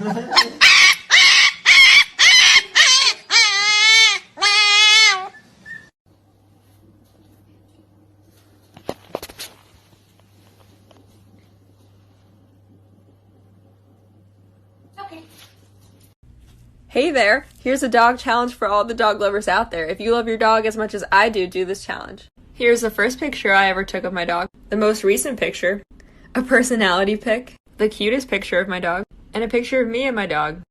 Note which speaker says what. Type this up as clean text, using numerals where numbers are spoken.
Speaker 1: Okay.
Speaker 2: Hey there, here's a dog challenge for all the dog lovers out there. If you love your dog as much as I do this challenge. Here's the first picture I ever took of my dog, the most recent picture, a personality pic, the cutest picture of my dog, and a picture of me and my dog.